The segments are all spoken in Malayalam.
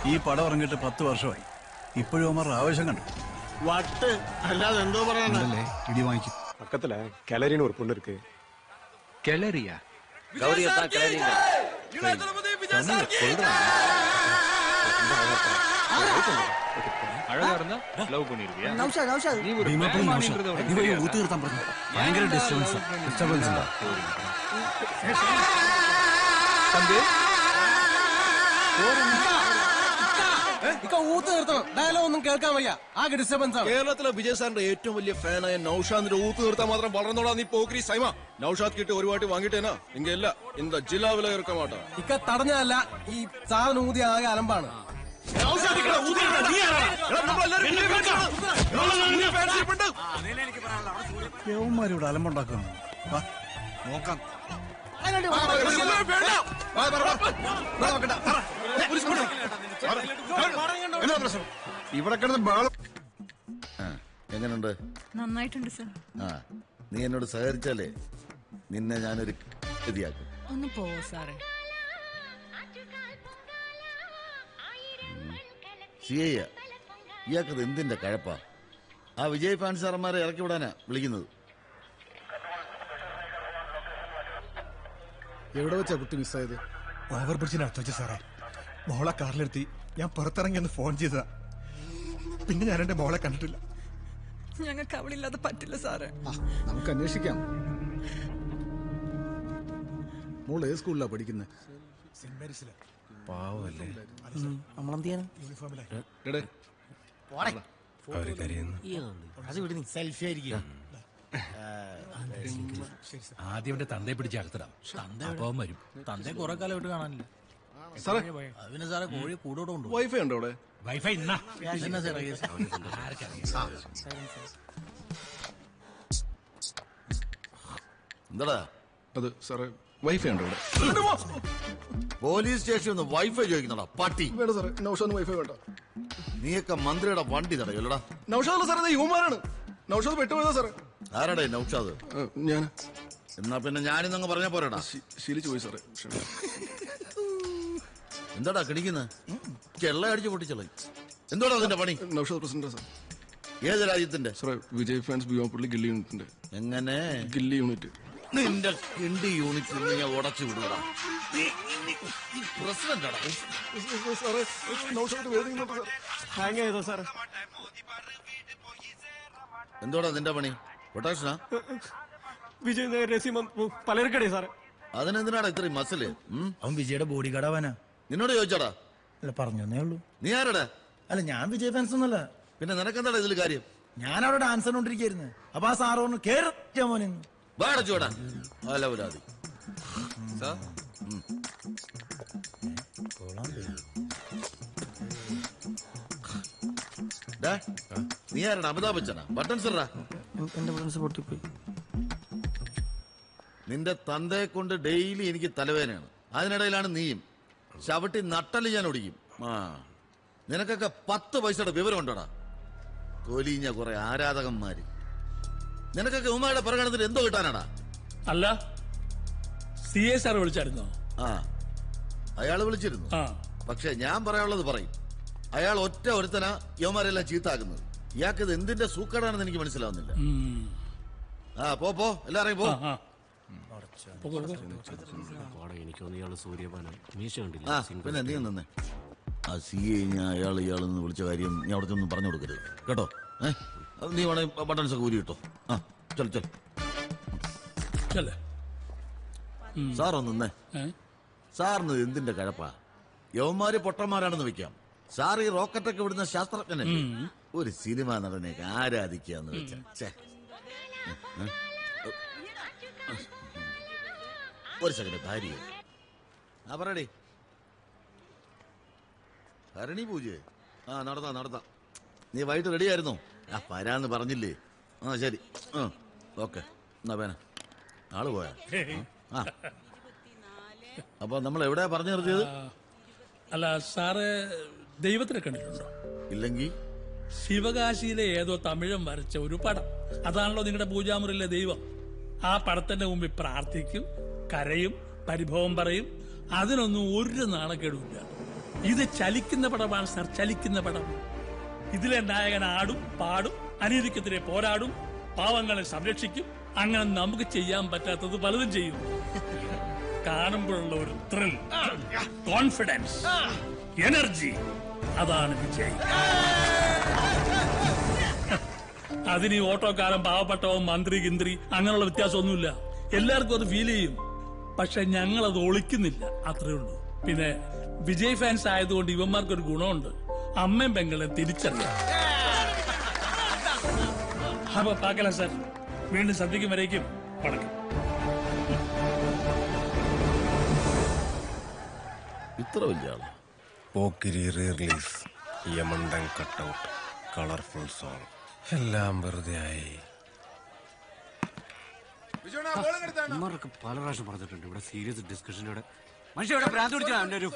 ഈ പടം ഇറങ്ങിയിട്ട് 10 വർഷമായി. ഇപ്പോഴും അവന്മാർ ആവശ്യം കണ്ടു. വട്ട് അല്ലാതെ എന്തോ പറയാനല്ലേ ഇടി വാങ്ങിക്കും. பக்கத்துல கிளறின்னு ஒரு பொண்ணு இருக்கு. கிளறியா? கௌரியா தான் கிளறிங்க. அழகா இருந்தா லவ் பண்ணிருவியா? நீ ஒரு ഊത്ത് നിർത്താൻ പറഞ്ഞു. ഭയങ്കര ഡിസ്റ്റർബൻസ് ഉണ്ടാ. தம்பி ഊത്ത് നിർത്തണം. ഡയലോഗ് ഒന്നും കേൾക്കാൻ വയ്യ. ആകെ ഡിസ്റ്റർബൻസ് ആണ്. കേരളത്തിലെ വിജയ് സാറിന്റെ ഏറ്റവും വലിയ ഫാനായ നൌഷാദിന്റെ ഊത്ത് നിർത്താൻ മാത്രം വളർന്നോളാ നീ പോക്രി സൈമ. നൌഷാദ് കിട്ടി ഒരു വാട്ടി വാങ്ങിട്ടേനാ ഇങ്ങ ഇല്ല இந்த ജില്ലാവില ഇറക്ക മാട്ടാ. ഇക്ക തടഞ്ഞല്ല, ഈ സാധനം ഊതി ആകെ അലമ്പാണ്. യവന്മാരിവിടെ അലമ്പുണ്ടാക്കുന്നു. നോക്കാം. ഇവിടെ കിടന്ന് ബാളം. എങ്ങനുണ്ട്? നന്നായിട്ടുണ്ട് സർ. ആ, നീ എന്നോട് സഹകരിച്ചാലേ നിന്നെ ഞാനൊരു ഗതിയാക്കും. ഒന്ന് പോവോ സാറേ? സിയ ഇയാൾക്കത് എന്തിന്റെ കഴപ്പാ? ആ വിജയ് ഫാൻ സാറന്മാരെ ഇറക്കി വിടാനാ വിളിക്കുന്നത്. എവിടെ വെച്ചാ കുട്ടി മിസ്സായത്? ഓവർ ബ്രിഡ്ജിനടുത്ത് വെച്ച സാറേ. മോളെ കാറിലെത്തി ഞാൻ പുറത്തിറങ്ങി ഒന്ന് ഫോൺ ചെയ്തതാ. പിന്നെ ഞാൻ എന്റെ മോളെ കണ്ടിട്ടില്ല. ഞങ്ങൾക്ക് അവളില്ലാതെ പറ്റില്ല സാറേ. നമുക്ക് അന്വേഷിക്കാം. മോള് ഏത് സ്കൂളിലാ പഠിക്കുന്നത്? സെന്റ് മേരീസിലെ. പാവല്ലേ നമ്മളെന്ത് ചെയ്യാൻ? സെൽഫി ആയിരിക്കും. ആദ്യം എന്റെ തന്തയെ പിടിച്ച് അകത്തിടാം. അപ്പം വരും. തന്തയെ കുറെ കാലമായിട്ട് കാണാനില്ല. അതിന് സാറേ കോഴി കൂടോടെ ഉണ്ട്. വൈഫൈ ഉണ്ടോ അവിടെ? വൈഫൈ ഇന്നാ എന്താടാ അത് സാറേ വൈഫൈ ഉണ്ടോ അവിടെ? പോലീസ് സ്റ്റേഷനിൽ വൈഫൈ ചോദിക്കുന്നടാ പട്ടി. വേണ്ട സാറേ, നൌഷാദിന് വൈഫൈ വേണ്ട. നീയൊക്കെ മന്ത്രിയുടെ വണ്ടി തടയല്ലടാ. നൌഷാദ് സാറേ യുവമാരാണ്. നൌഷാദ് പെട്ടുപോയതാ സാറേ. ആരാടേ നൌഷാദ്? ഞാൻ. എന്നാ പിന്നെ ഞാനിന്നങ്ങ് പറഞ്ഞ പോരാടാ. ശീലിച്ചു പോയി സാറേ. എന്താടാ കിടിക്കുന്നത്? ചെള്ള അടിച്ച് പൊട്ടിച്ചളയും. എന്തോടാ അതിന്റെ പണി? Naushad president sir. ഏത് രാജ്യത്തിന്റെ? സാറേ വിജയ് ഫാൻസ് ബിയോപ്പള്ളി ഗില്ലി യൂണിറ്റിന്റെ. എങ്ങനെ? ഗില്ലി യൂണിറ്റ്. നിന്റെ കിണ്ടി യൂണിറ്റ് ഞാൻ ഉടച്ചു വിടുകടാ. പ്രസിഡന്റാടാ. സാറേ നൌഷാദ് വേദിക്കുന്നുണ്ട് സാർ. ഹാങ് ചെയ്തോ സാർ? എന്തോടാ നിന്റെ പണി? പൊട്ടാഷനാ? വിജയ് രസീമൻ പലർക്കടേ സാറേ. അതിനെന്തിനാടാ ഇത്രയും മസില്? അവൻ വിജയുടെ ബോഡി ഗാർഡാവാനാ. നിന്നോട് ചോദിച്ചാടാ? അല്ല പറഞ്ഞേ ഉള്ളൂ. നീ ആരടാ? അല്ല ഞാൻ വിജയ് ഫാൻസ് ഒന്നല്ല. പിന്നെ നിനക്കെന്താടാ ഇതിൽ കാര്യം? ഞാൻ അവിടെ ഡാൻസ് കണ്ടോണ്ടിരിക്കുന്നു. അപ്പൊ ആ സാറോന്ന് കേറാ മോനെ. വാടച്ചോടാ അലവലാതി. നീ ആരടാ? അമിതാഭ് ബച്ചനാ? ബട്ടൺ സാറാ? എന്റെ ബട്ടൺസ് പൊട്ടിപ്പോയി. നിന്റെ തന്തയെ കൊണ്ട് ഡെയിലി എനിക്ക് തലവേദനയാണ്. അതിനിടയിലാണ് നീയും. ചവിട്ടി നട്ടല് ഞാൻ ഒടിക്കും. ആ നിനക്കൊക്കെ 10 പൈസയുടെ വിവരം ഉണ്ടോടാ? കൊലിഞ്ഞ കുറെ ആരാധകന്മാര്. നിനക്കൊക്കെ ഉമ്മയുടെ പ്രകടനത്തിൽ എന്തോ കിട്ടാനാടാ? അല്ല CA സാർ വിളിച്ചായിരുന്നോ? ആ അയാള് വിളിച്ചിരുന്നു. പക്ഷെ ഞാൻ പറയാനുള്ളത് പറയും. അയാൾ ഒറ്റ ഒരുത്തനാ യവന്മാരെല്ലാം ചീത്താക്കുന്നത്. ഇയാൾക്കിത് എന്തിന്റെ സൂക്കടാണെന്ന് എനിക്ക് മനസ്സിലാവുന്നില്ല. ആ പോ എല്ലാരെയും പോ. പിന്നെ നീ നിന്നേ. ആ CA ഞാൻ ഇയാളെന്ന് വിളിച്ച കാര്യം നീ അവിടെ ഒന്നും പറഞ്ഞു കൊടുക്കരുത് കേട്ടോ. നീ വേണേ ബട്ടൺസ് ഒക്കെ ഊരി കിട്ടോ. ആ ചൽ സാറൊന്നേ. സാറിന് എന്തിന്റെ കഴപ്പാ? യവന്മാര് പൊട്ടന്മാരാണെന്ന് വെക്കാം. സാർ ഈ റോക്കറ്റൊക്കെ വിടുന്ന ശാസ്ത്രജ്ഞനല്ലേ? ഒരു സിനിമ നടനെ ആരാധിക്കാന്ന് വെച്ചാ. ഒരു സെക്കൻഡ് ഭാര്യ. ആ പറയടേ. ഭരണി പൂജ. ആ നടത്താം. നീ വൈകിട്ട് റെഡി ആയിരുന്നോ? ആ വരാന്ന് പറഞ്ഞില്ലേ? ആ ശരി. ഓക്കെ എന്നാ വേന ആള് പോയാ. ആ അപ്പൊ നമ്മൾ എവിടെയാ പറഞ്ഞു നിർത്തിയത്? അല്ല സാറ് ദൈവത്തിനെ കണ്ടിട്ടുണ്ടോ? ഇല്ലെങ്കിൽ ശിവകാശിയിലെ ഏതോ തമിഴൻ വരച്ച ഒരു പടം. അതാണല്ലോ നിങ്ങളുടെ പൂജാമുറിയിലെ ദൈവം. ആ പടത്തിന്റെ മുമ്പിൽ പ്രാർത്ഥിക്കും, കരയും, പരിഭവം പറയും. അതിനൊന്നും ഒരു നാണക്കേടുമില്ല. ഇത് ചലിക്കുന്ന പടമാണ് സാർ, ചലിക്കുന്ന പടം. ഇതിലെ നായകൻ ആടും പാടും, അനീതിക്കെതിരെ പോരാടും, പാവങ്ങളെ സംരക്ഷിക്കും. അങ്ങനെ നമുക്ക് ചെയ്യാൻ പറ്റാത്തത് പലതും ചെയ്യും. കാണുമ്പോഴുള്ള ഒരു ത്രിൽ, കോൺഫിഡൻസ്, എനർജി, അതാണ് വിജയ്. അതിന് ഓട്ടോക്കാരൻ, പാവപ്പെട്ടവൻ, മന്ത്രി, ഗിന്ത്രി അങ്ങനെയുള്ള വ്യത്യാസമൊന്നുമില്ല. എല്ലാവർക്കും അത് ഫീൽ ചെയ്യും. പക്ഷെ ഞങ്ങളത് ഒളിക്കുന്നില്ല, അത്രേ ഉള്ളൂ. പിന്നെ വിജയ് ഫാൻസ് ആയതുകൊണ്ട് ഇവന്മാർക്കൊരു ഗുണമുണ്ട്, അമ്മയും പെങ്ങളെ തിരിച്ചറിയാം. അപ്പൊ പാക്കല സാർ, വീണ്ടും സന്ധിക്കും വരേക്കും പടക്കും. ഇത്ര വലിയ ആള്. പോക്കിരി റീ റിലീസ്, യമണ്ടൻ കട്ടൗട്ട്, കളർഫുൾ സോങ്, എല്ലാം വെറുതെ ആയി. ഇവന്മാരൊക്കെ പല പ്രാവശ്യം പറഞ്ഞിട്ടുണ്ട് ഇവിടെ സീരിയസ് ഡിസ്കഷനോടെ മനുഷ്യ ഭ്രാന്ത് പിടിച്ചാ അവന്റെ ഒരു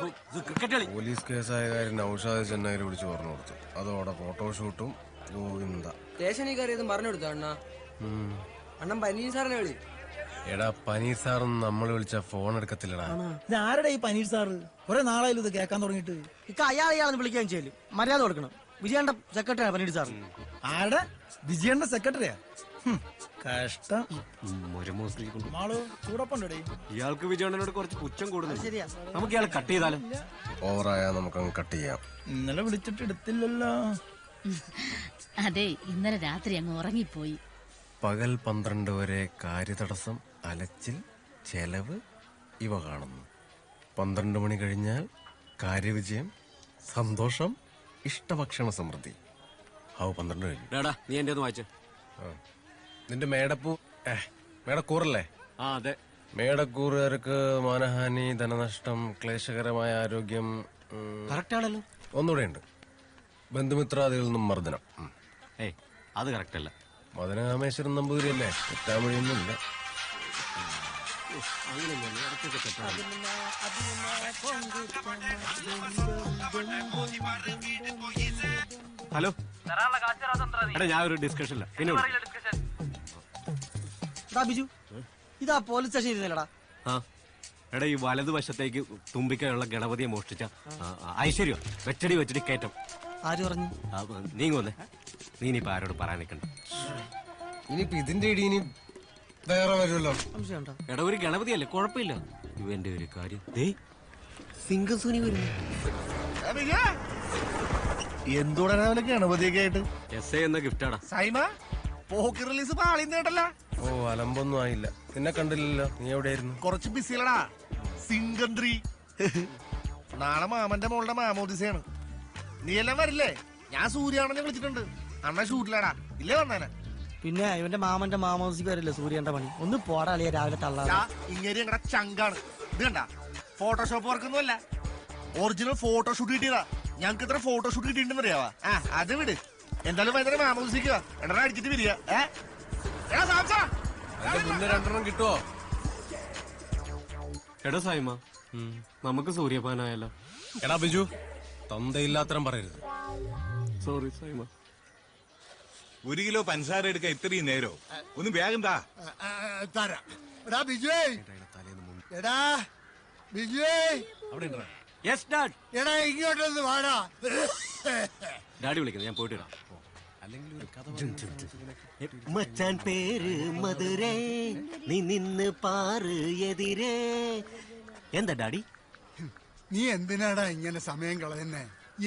ക്രിക്കറ്റ് കളി. പോലീസ് കേസായ കാര്യം നൗഷാദ് ചെന്നൈയിൽ വിളിച്ച് പറഞ്ഞു കൊടുത്തു. അതോടെ ഫോട്ടോഷൂട്ടും ഗോവിന്ദ. സ്റ്റേഷനിൽ കയറിയതും പറഞ്ഞു കൊടുത്തു അണ്ണാ. അണ്ണൻ പനീർ സാറിനെ വിളി. എടാ പനീർ സാറൊന്നും നമ്മൾ വിളിച്ച ഫോൺ എടുക്കത്തില്ലടാ. ഇത് ആരുടെ ഈ പനീർ സാറ്? കുറെ നാളായാലും ഇത് കേൾക്കാൻ തുടങ്ങിയിട്ട്. ഇക്ക അയാളെയാളെന്ന് വിളിക്കാൻ ചെയ്യലും മര്യാദ കൊടുക്കണം. വിജയന്റെ സെക്രട്ടറിയാ പനീർ സാർ. ആരുടെ? വിജയന്റെ സെക്രട്ടറിയാ? കഷ്ടം. ഇയാൾക്ക് വിജയണ്ണനോട് കുറച്ച് പുച്ഛം കൂടുന്നു. നമുക്ക് ഇയാളെ കട്ട് ചെയ്താലും ഓവറായാ നമുക്കങ്ങ് കട്ട് ചെയ്യാം. ഇന്നലെ വിളിച്ചിട്ട് എടുത്തില്ലല്ലോ. അതെ, ഇന്നലെ രാത്രി അങ്ങ് ഉറങ്ങിപ്പോയി. പകൽ 12 വരെ കാര്യതടസ്സം, അലച്ചിൽ, ചെലവ് ഇവ കാണുന്നു. 12 മണി കഴിഞ്ഞാൽ കാര്യവിജയം, സന്തോഷം, ഇഷ്ടഭക്ഷണ സമൃദ്ധി. 12 കഴിഞ്ഞു. നീ എന്റെ ഒന്ന് വായിച്ചു. നിന്റെ മേടപ്പൂ മേടക്കൂറല്ലേ? ആ അതെ. മേടക്കൂറുകാർക്ക് മാനഹാനി, ധനനഷ്ടം, ക്ലേശകരമായ ആരോഗ്യം. കറക്റ്റ് ആണല്ലോ. ഒന്നുകൂടെ ഉണ്ട്, ബന്ധുമിത്രാദികളിൽ നിന്നും മർദ്ദനം. ഏയ് അത് കറക്റ്റ് അല്ല. മദനകാമേശ്വരൻ നമ്പൂതിരിയല്ലേ, തെറ്റാമൊഴിയൊന്നുമില്ല. ഹലോ എടാ, ഞാൻ ഒരു ഡിസ്കഷനില്ല. പിന്നെ ബിജു, ഇതാ പോലീസ് സ്റ്റേഷൻ ഇരുന്നില്ലടാ. ആ എടാ, ഈ വലതുവശത്തേക്ക് തുമ്പിക്കാനുള്ള ഗണപതിയെ മോഷ്ടിച്ച ഐശ്വര്യ വെച്ചടി കയറ്റം. ആര് പറഞ്ഞു? നീങ്ങൊന്നേ, നീ ഇനിയിപ്പോ ആരോട് പറയാൻ നിൽക്കണ്ട. ഇനിയിപ്പോ ഇതിന്റെ ഇടി ഇനി വേറെ വരുമല്ലോ. എടാ, ഒരു ഗണപതിയല്ലേ, കുഴപ്പമില്ല. ഇവന്റെ ഒരു കാര്യം സിംഗസൂനി വരുന്നു. എന്തുടനെ ഗണപതിയൊക്കെ ആയിട്ട് എസ് എന്ന ഗിഫ്റ്റാടാ. സൈമ പോക്കി റിലീസ് പാളിന്നേട്ടല്ല. ഓ അലമ്പൊന്നും ആയില്ല. നിന്നെ കണ്ടില്ലല്ലോ, നീ എവിടെയായിരുന്നു? കുറച്ച് ബിസിലടാ. സിംഗന്ത്രി നാളെ മാമന്റെ മോളുടെ മാമോദിസയാണ്. നീ എല്ലാം വരില്ലേ? ഞാൻ സൂര്യാണെന്ന് വിളിച്ചിട്ടുണ്ട്. അണ്ണ ഷൂട്ടിലാടാ, ഇല്ലേ വന്നേനെ? പിന്നെ ഇവന്റെ മാമന്റെ മാമോദിക്ക് വരില്ല സൂര്യന്റെ പണി. ഒന്ന് പോടാ അളിയ, രാവിലെ തള്ളാ. ഇങ്ങനെ ഞങ്ങളുടെ ചങ്കാണ്. ഇത് കണ്ട, ഫോട്ടോഷോപ്പ് വർക്കൊന്നും അല്ല, ഒറിജിനൽ ഫോട്ടോഷൂട്ട് കിട്ടിയതാ. ഞങ്ങൾക്ക് ഇത്ര ഫോട്ടോഷൂട്ട് കിട്ടിയിട്ടുണ്ടെന്ന് അറിയാവാ. അത് വിട്. എന്തായാലും വൈകുന്നേരം മാമോദിക്കുക എണ്ണ അടിച്ചിട്ട് വരിക. മുന്നേ 2 കിട്ടുവോ? എടാ സൈമ, നമുക്ക് സൂര്യപാനായല്ലോ. എടാ ബിജു, തന്തയില്ലാത്തരം പറയരുത്. സോറി സൈമ. 1 കിലോ പഞ്ചസാര എടുക്കാൻ ഇത്രയും നേരോ? ഒന്ന് വേഗം താ. തരാം. എടാ ബിജുവേ, എടാ ബിജുവേ. Yes dad. എടാ ഇങ്ങോട്ടൊന്ന് വാടാ. ഡാഡി വിളിക്കുന്നു, ഞാൻ പോയിട്ട് വരാം. മച്ചാൻ പേര് മധുരേ, നീ നിന്ന് പാറ് എതിരേ. എന്താ ഡാഡി? നീ എന്തിനാടാ ഇങ്ങനെ സമയം കളയുന്നേ?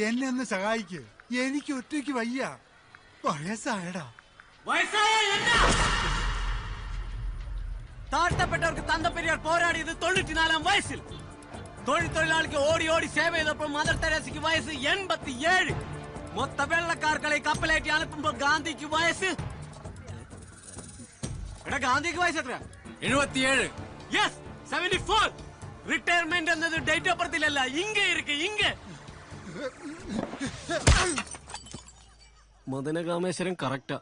എന്നെ ഒന്ന് സഹായിക്ക്, എനിക്ക് ഒറ്റയ്ക്ക് വയ്യ. വയസ്സായടാ. താഴ്ത്തപ്പെട്ടവർക്ക് തന്തപ്പെരിയാർ പോരാടിയത് 94-ാം വയസ്സിൽ. തൊഴിലാളിക്ക് ഓടി ഓടി സേവ ചെയ്തപ്പോൾ മദർ തെരേസയ്ക്ക് വയസ്സ് 87. മൊത്ത വെള്ളക്കാർക്കളെ കപ്പലേറ്റി അnupuമ്പോൾ ഗാന്ധിക്ക് വയസ്സ്. എടാ, ഗാന്ധിക്ക് വയസ്സ് എത്ര? 77. യെസ്, 74. റിട്ടയർമെന്റ് എന്നത് ഡേറ്റ് ഓഫ് ബർത്തിലല്ല, ഇങ്ങ ഇരിക്കെ ഇങ്ങ. മദനകാമേശ്വരൻ കറക്റ്റാ.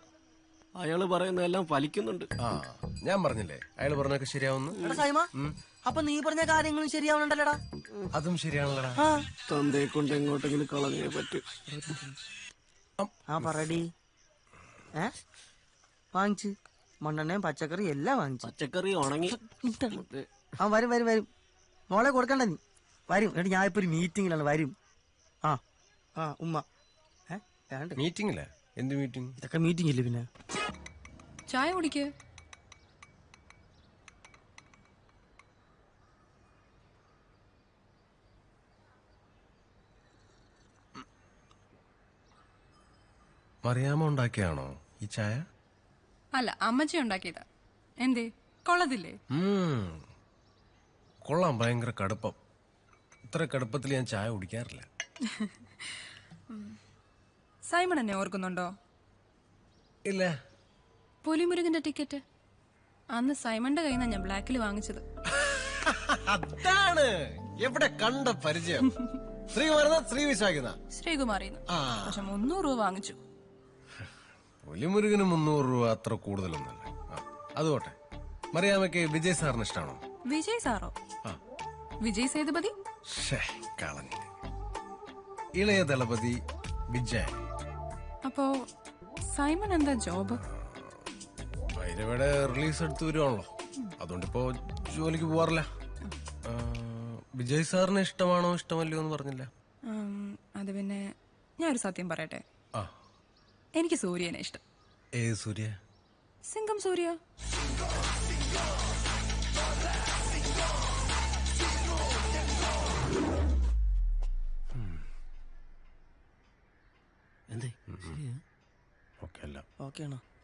അയാള് പറയുന്നതെല്ലാം ഫലിക്കുന്നുണ്ട്. ഞാൻ പറഞ്ഞില്ലേ അയാൾ പറഞ്ഞൊക്കെ ശരിയാവുന്നു. അപ്പൊ നീ പറഞ്ഞ കാര്യങ്ങളും ശരിയാവണുണ്ടല്ലോടാ. അതും ശരിയാണല്ലോടാ. തന്തയെ കൊണ്ട് എങ്ങോട്ടെങ്കിലും കളഞ്ഞേ പറ്റൂ. ആ പറടി. വാങ്ങിച്ച് മണ്ണെണ്ണയും പച്ചക്കറി എല്ലാം വാങ്ങിച്ചു. പച്ചക്കറി ഉണങ്ങി. ആ വരും വരും വരും. മോളെ കൊടുക്കണ്ട നീ. വരും. എന്നിട്ട് ഞാൻ ഇപ്പൊ ഒരു മീറ്റിംഗിലാണ്. വരും. ആ ആ ഉമ്മ മീറ്റിംഗില്ല. എന്ത് മീറ്റിംഗ്? ഇതൊക്കെ മീറ്റിംഗ് ഇല്ലേ പിന്നെ? ചായ കുടിക്ക്. മറിയാമ്മ ഉണ്ടാക്കിയാണോ ഈ ചായ? അല്ല, അമ്മച്ചി ഉണ്ടാക്കിയതാ. എന്തേ, കൊള്ളതില്ലേ? കൊള്ളാം, ഭയങ്കര കടുപ്പം. ഇത്ര കടുപ്പത്തിൽ ഞാൻ ചായ കുടിക്കാറില്ല. സൈമൺ എന്നെ ഓർക്കുന്നുണ്ടോ? ഇല്ല. പുലിമുരുകന്റെ ടിക്കറ്റ് അന്ന് സൈമന്റെ കയ്യിൽ നിന്നാ ഞാൻ ബ്ലാക്കിൽ വാങ്ങിച്ചത്. അതാണ് എവിടെ കണ്ട പരിചയം. ശ്രീകുമാറിന്ന്. പക്ഷെ 300 രൂപ വാങ്ങിച്ചു. പുലിമുരുകന് 300 രൂപ അത്ര കൂടുതലൊന്നല്ല. അതുകൊട്ടെ, മറിയാമ്മയ്ക്ക് വിജയ് സാറിന് ഇഷ്ടമാണോ? വിജയ് സാറോ? വിജയ് സേതുപതി. കളഞ്ഞ ഇളയ ദളപതി വിജയ്. അപ്പോ സൈമൺ എന്താ ജോബ്? ഭൈരവയുടെ റിലീസ് എടുത്തു വരുവാണല്ലോ, അതുകൊണ്ടിപ്പോ ജോലിക്ക് പോവാറില്ല. വിജയ് സാറിന് ഇഷ്ടമാണോ ഇഷ്ടമല്ലോ എന്ന് പറഞ്ഞില്ല. അത് പിന്നെ ഞാനൊരു സത്യം പറയട്ടെ, എനിക്ക് സൂര്യനെ ഇഷ്ടം. ഏത് സൂര്യ? സിംഗം സൂര്യ.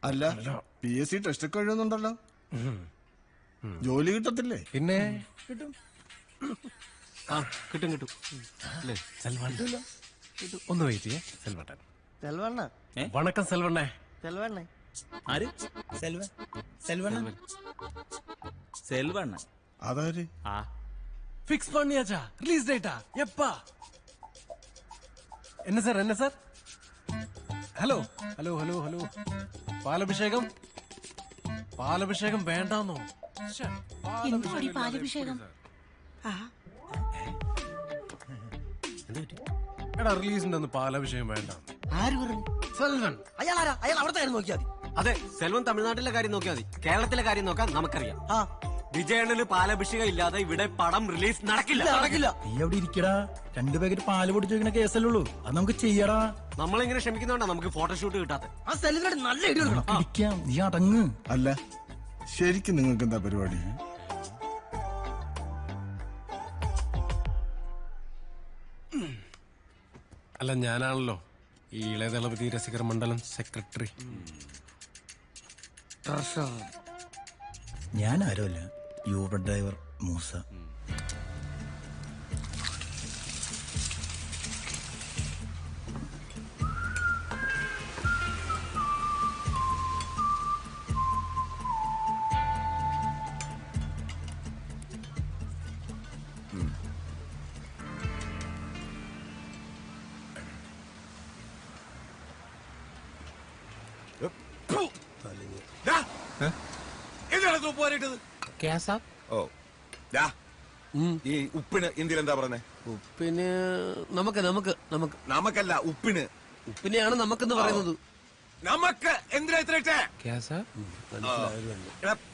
അല്ല, PSC ടെസ്റ്റ് ഒക്കെ എഴുതുന്നുണ്ടല്ലോ, ജോലി കിട്ടത്തില്ലേ? പിന്നെ കിട്ടും. കിട്ടും കിട്ടും. ഒന്ന് വെയിറ്റ് ചെയ്യേ. സെൽവട്ടൻ. സെൽവണ്ണ. വണക്കം സെൽവണ്ണേ. സെൽവണ്ണ. ആര്? സെൽവൻ. സെൽവണ്ണ. സെൽവണ്ണ അതാര്? ഫിക്സ് പണിയാച്ചാ. റിലീസ് ഡേറ്റാ എപ്പാ? എന്നെ sir. Hello hello hello hello. പാലഭിഷേകം വേണ്ടാന്നോ? പാലഭിഷേകം എടാ, റിലീസിന്റെ ഒന്ന് പാലഭിഷേകം വേണ്ട. ആര് പറഞ്ഞു? സെൽവൻ. അയാൾ അവിടുത്തെ കാര്യം നോക്കിയാൽ മതി. അതെ, സെൽവൻ തമിഴ്നാട്ടിലെ കാര്യം നോക്കിയാൽ മതി. കേരളത്തിലെ കാര്യം നോക്കാൻ നമുക്കറിയാം. വിജയണ്ണന് പാലഭിഷേകം ഇല്ലാതെ ഇവിടെ പടം റിലീസ് നടക്കില്ല. നീ അവിടെ ഇരിക്കടാ. 2 പാക്കറ്റ് പാല് പൊടിച്ചു വെക്കുന്ന കേസല്ലേ ഉള്ളൂ, അത് നമുക്ക് ചെയ്യടാ. നമ്മളിങ്ങനെ ക്ഷമിക്കുന്നോണ്ടാ നമുക്ക് ഫോട്ടോഷൂട്ട് കിട്ടാത്ത. ആ സെലിബ്രിറ്റി നല്ല ഐഡിയ കൊടുക്കണം. നീ അടങ്ങ്. അല്ല, ശരിക്കും നിങ്ങൾക്ക് എന്താ പരിപാടി? അല്ല, ഞാനാണല്ലോ ഈ ഇളയ ദളപതി രസികർ മണ്ഡലം സെക്രട്ടറി. ഞാൻ ആരുമല്ല, യൂബർ ഡ്രൈവർ മൂസ. ഈ ഉപ്പിന് ഇന്ത്യയിൽ എന്താ പറഞ്ഞേ? ഉപ്പിന് നമുക്കല്ല, ഉപ്പിന്. ഉപ്പിനെയാണ് നമുക്കെന്ന് പറയുന്നത്. നമുക്ക് എന്തിനാ ഇത്ര ഇട്ടേ?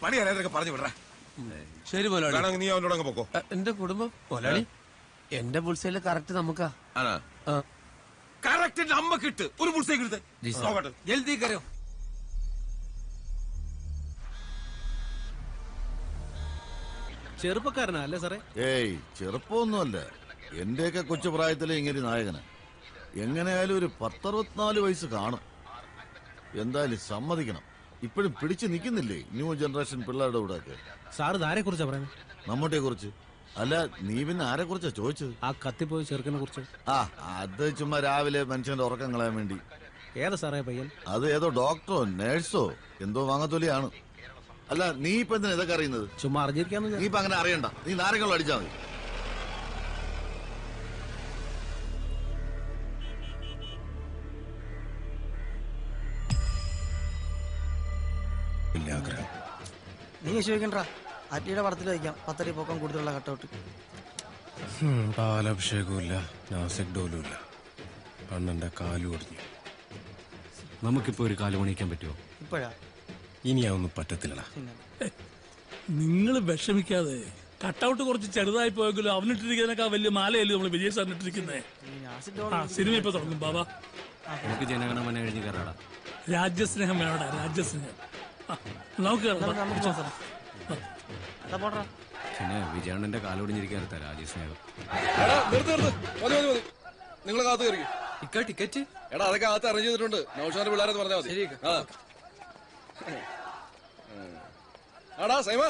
പണി അറിയാതൊക്കെ പറഞ്ഞു വിടറ. ശരി മുതലാളി, നീ അവനോട് അങ്ങ് പോക്കോ. എന്റെ കുടുംബം മുതലാളി, എന്റെ പുൽസയില് കറക്റ്റ് നമുക്കാ. കറക്റ്റ് നമുക്ക് ഇട്ട് ഒരു പുൽസേക്ക് എടുത്ത് ജൽദി കരോ. ചെറുപ്പക്കാരനാ അല്ലേ സാറേ? ഏയ്, ചെറുപ്പമൊന്നുമല്ല. എന്റെയൊക്കെ കൊച്ചു പ്രായത്തിലെ ഇങ്ങനെ നായകന് എങ്ങനെയായാലും ഒരു 10-64 വയസ്സ് കാണും. എന്തായാലും സമ്മതിക്കണം, ഇപ്പോഴും പിടിച്ചു നിൽക്കുന്നില്ലേ ന്യൂ ജനറേഷൻ പിള്ളേരുടെ കൂടെ ഒക്കെ. സാറ് ആരെ കുറിച്ചാ പറയുന്നത്? മമ്മൂട്ടിയെ കുറിച്ച്. അല്ല, നീ പിന്നെ ആരെ കുറിച്ചാ ചോദിച്ചത്? ആ കത്തിപ്പോയി ചെറുക്കനെ കുറിച്ച്. അത് ചുമ്മാ രാവിലെ മനുഷ്യന്റെ ഉറക്കം കളയാൻ വേണ്ടി. ഏതാ സാറേ പയ്യൻ? അത് ഏതോ ഡോക്ടറോ നേഴ്സോ എന്തോ വാങ്ങത്തൊലിയാണ്. അല്ല, നീ ഇപ്പൊ എന്തിനാ ഇതൊക്കെ അറിയുന്നത്? ചുമ്മാ അറിഞ്ഞിരിക്കാന്ന്. നീ ഇപ്പൊ അങ്ങനെ അറിയണ്ട, നീ നാരങ്ങളും അടിച്ചാ മതി. നീ ചോദിക്കണ്ട, അറ്റിയുടെ പടത്തിൽ വയ്ക്കാം 10 അടി പൊക്കം കൂടുതലുള്ള കട്ടൗട്ട്. പാലഭിഷേകവും ഇല്ല, നാസിക് ഡോലും ഇല്ല, അണ്ണന്റെ കാലു ഒടിഞ്ഞു. നമുക്കിപ്പോ ഒരു കാല് പണിയിക്കാൻ പറ്റുമോ? ഇപ്പോഴാ? ഇനിയൊന്നും പറ്റത്തില്ലടാ. നിങ്ങൾ വിഷമിക്കാതെ കട്ടൗട്ട് കുറച്ച് ചെറുതായി പോയെങ്കിലും അവനിട്ടിരിക്കുന്നതിനൊക്കെ വലിയ മാലയല്ലേ നമ്മൾ വിജയ് സാറിന് ഇട്ടിരിക്കുന്നത്. ആ സിനിമ ഇപ്പൊ തുടങ്ങും ബാബാ. നമുക്ക് ജനഗണമന കഴിഞ്ഞ് കയറാടാ. രാജ്യസ്നേഹം വേണോടാ, രാജ്യസ്നേഹം. നമുക്ക് പിന്നെ വിജയണ്ണന്റെ കാലോടിഞ്ഞിരിക്കാത്ത രാജ്യസ്നേഹം. നിങ്ങൾ കാത്തു കയറി ടിക്കറ്റ് എടാ അതൊക്കെ അകത്ത് അറേഞ്ച് ചെയ്തിട്ടുണ്ട്. നൗഷാന്റെ പിള്ളേരെ പറഞ്ഞാൽ മതി. ആടാ സൈമ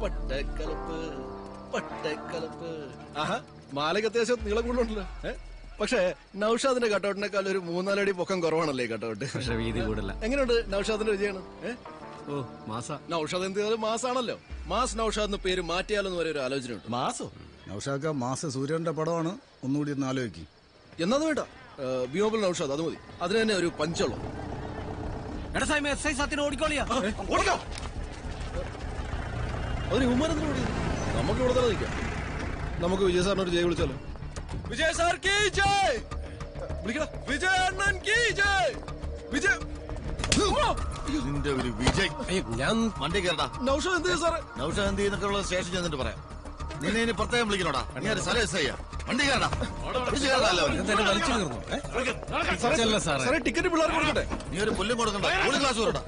പട്ടക്കലപ്പ് പട്ടക്കലപ്പ്. ആഹാ മാലയ്ക്ക് അത്യാവശ്യം നീളം കൂടുതലുണ്ടല്ലോ. പക്ഷേ നൗഷാദിന്റെ കട്ടൗട്ടിനേക്കാൾ ഒരു 3-4 അടി പൊക്കം കുറവാണല്ലേ കട്ടൗട്ട്. പക്ഷെ വീതി കൂടല്ല. എങ്ങനെയുണ്ട് നൗഷാദിന്റെ വിജയാണ്? ഓ മാസ നൗഷാദ് എന്ത് ചെയ്താലും മാസാണല്ലോ. മാസ് നൗഷാദിന് പേര് മാറ്റിയാലെന്ന് വരെ ഒരു ആലോചനയുണ്ട്. മാസോ? നൗഷാക്ക മാസ സൂര്യന്റെ പടമാണ്, ഒന്നുകൂടി ഒന്ന് ആലോചിക്കും. എന്നാന്ന് വേണ്ട ബിയോബൽ നൗഷാദ് അത് മതി. അതിന് തന്നെ ഒരു പഞ്ചുള്ളൂ. എടാ സൈമ എസ് ഐ സത്തിന് ഓടിക്കോളിയാ. അതിന് ഉമ്മാരെന്തിനും ഓടിയത്? നമുക്ക് ഇവിടെ തന്നെ നിൽക്കാം. നമുക്ക് വിജയ് സാറിനൊരു ജയ് വിളിച്ചാലോ? വിജയ് സാർ കീ ജയ് വിളിക്കടാ. വിജയ് അണ്ണൻ കീ ജയ്. വിജയ് നിന്റെ ഒരു വിജയ്. ഞാൻ വണ്ടി കയറടാ. നൗഷാദ് എന്ത് ചെയ്യും സാറേ? നൗഷാദ് എന്ത് ചെയ്യുന്നൊക്കെ സ്റ്റേഷൻ ചെന്നിട്ട് പറയാം. നിന്നെ ഇനി പ്രത്യേകം വിളിക്കണോടാ. നീ ഒരു സ്ഥലം എസ് ചെയ്യാം. വണ്ടി കയറടാ. സാറേ ടിക്കറ്റ് പിള്ളേർക്ക് കൊടുക്കട്ടെ. നീ ഒരു പുല്ലും കൊടുക്കണ്ട. കൂടി ക്ലാസ് വരടാ.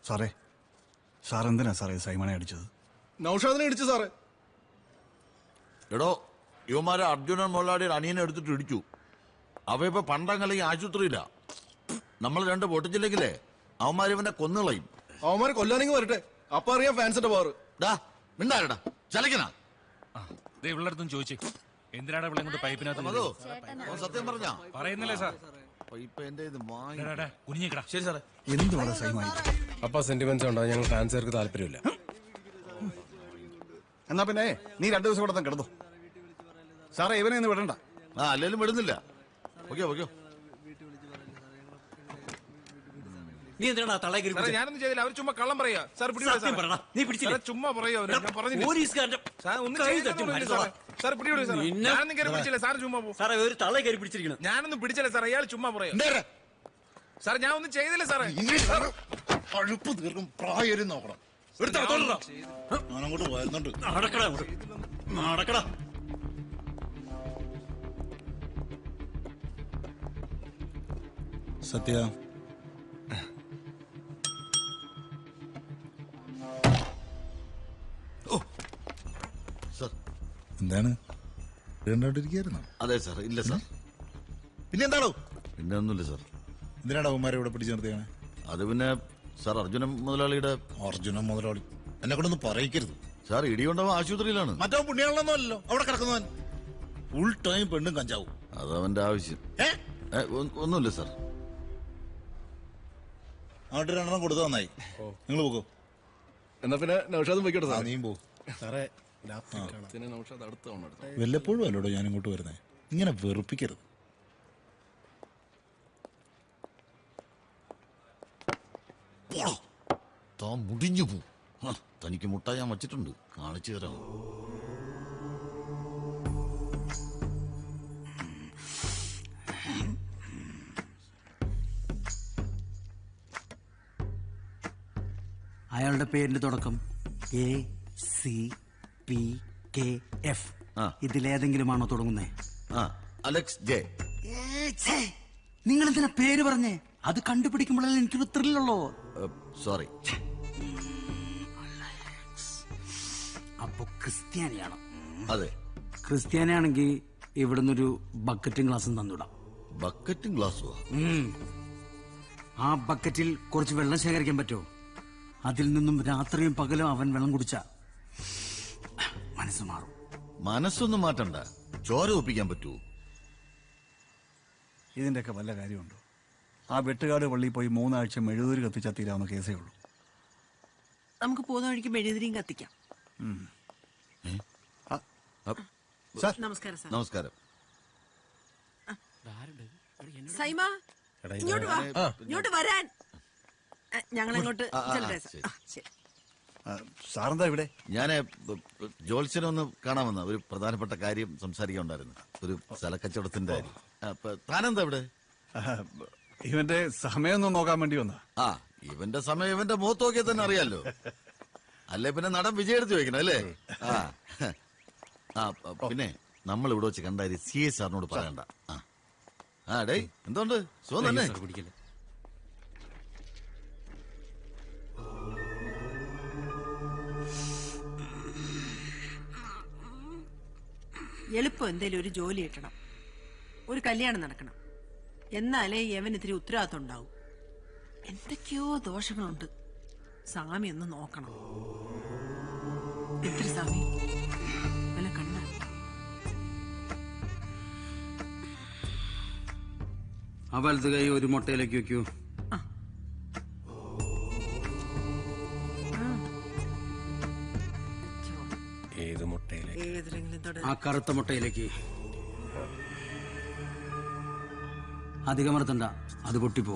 സാറേ സാർ എന്തിനാ സാറേ സൈമണെ അടിച്ചത്? നൗഷാദിനെ ഇടിച്ചു സാറേ. എടോ യുവമാരെ അർജുനൻ മുതലാളിയുടെ അനിയനെ എടുത്തിട്ട് ഇടിച്ചു. അവയിപ്പോ പണ്ടല്ലെങ്കിൽ ആശുപത്രിയില്ല. നമ്മൾ 2 പൊട്ടിച്ചില്ലെങ്കിലേ അവന്മാർ ഇവനെ കൊന്നുകളയും. അവന്മാരെ കൊല്ലാനെങ്കിൽ വരട്ടെ. അപ്പൊ അറിയാം ഫാൻസിന്റെ പവർ. മിണ്ടാരടാ ചലക്കനാ. ഇവിടെടുത്തും ചോദിച്ചേ എന്തിനാണ് ഇവിടെ കൊണ്ട് പൈപ്പിനകത്ത് സത്യം പറഞ്ഞാ പറയുന്നില്ലേ സാർ? പൈപ്പ് എന്റെ കുഞ്ഞിക്കടാ. ശരി സാറേ. എന്തുവാണ് സൈമായി? അപ്പൊ സെന്റിമെന്റ്സ് ഉണ്ടോ? ഞങ്ങൾ ഫാൻസുകാർക്ക് താല്പര്യമില്ല. എന്നാ പിന്നെ നീ 2 ദിവസം കൂടെ കിടന്നു സാറേ. ഇവനെ ഒന്നും വിടണ്ട. അല്ലേലും വിടുന്നില്ല. Okay okay. നീ എന്തിനാ തള്ളേ കയറി? ഞാനൊന്നും ചെയ്തില്ല. അവർ ചുമ്മാ കള്ളം പറയാ. സാർ നീ പിടിച്ചില്ല. ചുമ്മാ പറയോ? സാർ ചുമ്മാ പോ. സാറേ ഒരു തള്ളേ കയറി പിടിച്ചിരിക്കണം. ഞാനൊന്നും പിടിച്ചില്ല സാർ. അയാൾ ചുമ്മാ പറയാ. സാർ ഞാൻ ഒന്നും ചെയ്തില്ല സാറേ. അഴുപ്പ് തീർക്കും പ്രായം നോക്കണം. ഞാനങ്ങോട്ട് വരുന്നുണ്ട്. നടക്കടാ നടക്കടാ. സത്യ എന്താണ് രണ്ടോട്ടിരിക്കുന്നു? അതെ സാർ. ഇല്ല സാർ. പിന്നെ എന്താണോ? പിന്നെ ഒന്നുമില്ല സാർ. എന്തിനാണ് അവന്മാരെ ഇവിടെ പിടിച്ചു നിർത്തിയാണ്? അത് പിന്നെ സാർ അർജുനൻ മുതലാളിയുടെ. അർജുനൻ മുതലാളി എന്നെ കൊണ്ടൊന്നും പറയിക്കരുത് സാർ. ഇടിയുണ്ടാവും ആശുപത്രിയിലാണ്. മറ്റോ പുണ്യാളൊന്നും അല്ലല്ലോ അവിടെ കിടക്കുന്നവൻ. ഫുൾ ടൈം പെണ്ണും കഞ്ചാവും. അതവന്റെ ആവശ്യം. ഒന്നുമില്ല സാർ. അങ്ങോട്ട് 2 കൊടുത്തു നന്നായി. നിങ്ങൾ പോകോ. എന്നാ പിന്നെ നൗഷാദും പോയിക്കോട്ടെ സാർ. നീയും പോ സാറേ. നൗഷാദ് അടുത്ത വല്ലപ്പോഴും അല്ലോടോ ഞാൻ ഇങ്ങോട്ട് വരുന്നേ. ഇങ്ങനെ വെറുപ്പിക്കരുത്. താൻ മുടിഞ്ഞു പോ. തനിക്ക് മുട്ട ഞാൻ വച്ചിട്ടുണ്ട്. കാണിച്ചു തരാം. അയാളുടെ പേരിന്റെ തുടക്കം ACPKF. ഇതിലേതെങ്കിലുമാണോ തുടങ്ങുന്നേ? Alex J. നിങ്ങൾ എന്തിനാ പേര് പറഞ്ഞേ? അത് കണ്ടുപിടിക്കുമ്പോഴല്ലേ എനിക്കൊരു ത്രില്ലുള്ളൂ. സോറി. അപ്പൊ ക്രിസ്ത്യാനിയാണ്. അതെ. ക്രിസ്ത്യാനിയാണെങ്കിൽ ഇവിടുന്നൊരു ബക്കറ്റും ഗ്ലാസും തന്നിടാം. ബക്കറ്റും ഗ്ലാസും? ആ ബക്കറ്റിൽ കുറച്ച് വെള്ളം ശേഖരിക്കാൻ പറ്റുമോ? അതിൽ നിന്നും രാത്രിയും പകലും അവൻ വെള്ളം കുടിച്ച മനസ്സ് മാറും. മനസ്സൊന്നും മാറ്റണ്ട. ചോര ഒപ്പിക്കാൻ പറ്റുമോ? ഇതിന്റെയൊക്കെ വല്ല കാര്യമുണ്ടോ? ആ വെട്ടുകാട് പള്ളിയിൽ പോയി 3 ആഴ്ച മെഴുകുതിരി കത്തിച്ചാൽ തീരാവുന്ന കേസേ ഉള്ളൂ. നമുക്ക് പോകുന്ന വഴിക്ക് മെഴുകുതിരിയും കത്തിക്കാം. നമസ്കാരം സാർ. നമസ്കാരം. സൈമ ഇങ്ങോട്ട് വാ. ഇങ്ങോട്ട് വരാൻ. ഞങ്ങൾ അങ്ങോട്ട് സാറെന്താ ഇവിടെ? ഞാൻ ജോത്സ്യനെ ഒന്ന് കാണാമെന്ന ഒരു പ്രധാനപ്പെട്ട കാര്യം സംസാരിക്കാനുണ്ടായിരുന്നു. ഒരു സ്ഥലക്കച്ചവടത്തിന്റെ. താനെന്താ ഇവിടെ? ഇവന്റെ സമയമൊന്നും നോക്കാൻ വേണ്ടി വന്നാ. ഇവന്റെ സമയം ഇവന്റെ മുഖത്ത് നോക്കിയാൽ തന്നെ അറിയാലോ. അല്ലെ പിന്നെ നടൻ വിജയ് എടുത്ത് ചോദിക്കണം അല്ലേ? പിന്നെ നമ്മൾ ഇവിടെ വെച്ച് കണ്ടായി CA സാറിനോട് പറയണ്ട. ഡേ എന്തുകൊണ്ട് സുഖം തന്നെ? എളുപ്പം എന്തേലും ഒരു ജോലി കിട്ടണം, ഒരു കല്യാണം നടക്കണം, എന്നാലേ യവന് ഇത്തിരി ഉത്തരവാദിത്വം ഉണ്ടാവും. എന്തൊക്കെയോ ദോഷങ്ങളുണ്ട്. സ്വാമി ഒന്ന് നോക്കണം. എത്ര സ്വാമി വല്ല കണ്ണ ആ വലത് കൈ ഒരു മുട്ടയിലേക്ക് വെക്കൂ. ഏത് മുട്ടയിലേക്ക്? ആ കറുത്ത മുട്ടയിലേക്ക്. അധികമർത്തണ്ട, അത് പൊട്ടിപ്പോ.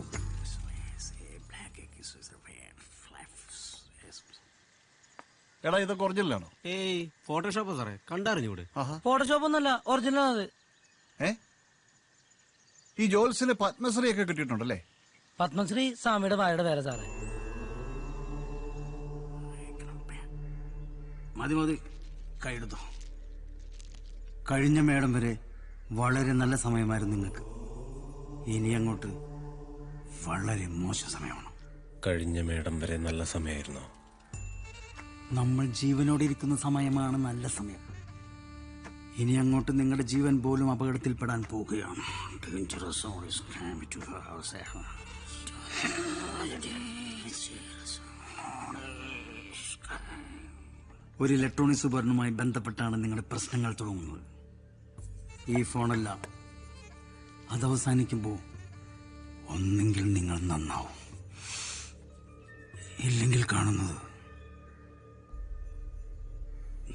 എടാ ഇതൊക്കെ ഒറിജിനലാണോ? ഏയ് ഫോട്ടോഷോപ്പാ സാറേ, കണ്ടറിഞ്ഞൂടെ? ഫോട്ടോഷോപ്പ് ഒന്നല്ല, ഒറിജിനൽ അത്. ഈ ജോൽസിന് പത്മശ്രീ ഒക്കെ കിട്ടിയിട്ടുണ്ടല്ലേ? പത്മശ്രീ സ്വാമിയുടെ ഭാര്യയുടെ പേര് സാറേ. മതി മതി, കൈയെടുത്തോ. കഴിഞ്ഞ മേടം വരെ വളരെ നല്ല സമയമായിരുന്നു നിങ്ങൾക്ക്. ഇനി അങ്ങോട്ട് വളരെ മോശം സമയമാണ്. കഴിഞ്ഞ മേടം വരെ നല്ല സമയമായിരുന്നു. നമ്മൾ ജീവനോടെ ഇരിക്കുന്ന സമയമാണ് നല്ല സമയം. ഇനി അങ്ങോട്ട് നിങ്ങളുടെ ജീവൻ പോലും അപകടത്തിൽപ്പെടാൻ പോവുകയാണ്. ഒരു ഇലക്ട്രോണിക് ഉപകരണവുമായി ബന്ധപ്പെട്ടാണ് നിങ്ങളുടെ പ്രശ്നങ്ങൾ തുടങ്ങുന്നത്. ഈ ഫോണല്ല, അത് അവസാനിക്കുമ്പോൾ ഒന്നെങ്കിൽ നിങ്ങൾ നന്നാവും, ഇല്ലെങ്കിൽ കാണുന്നത്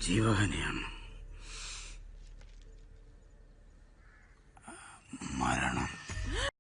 ജീവഹാനിയാണ്.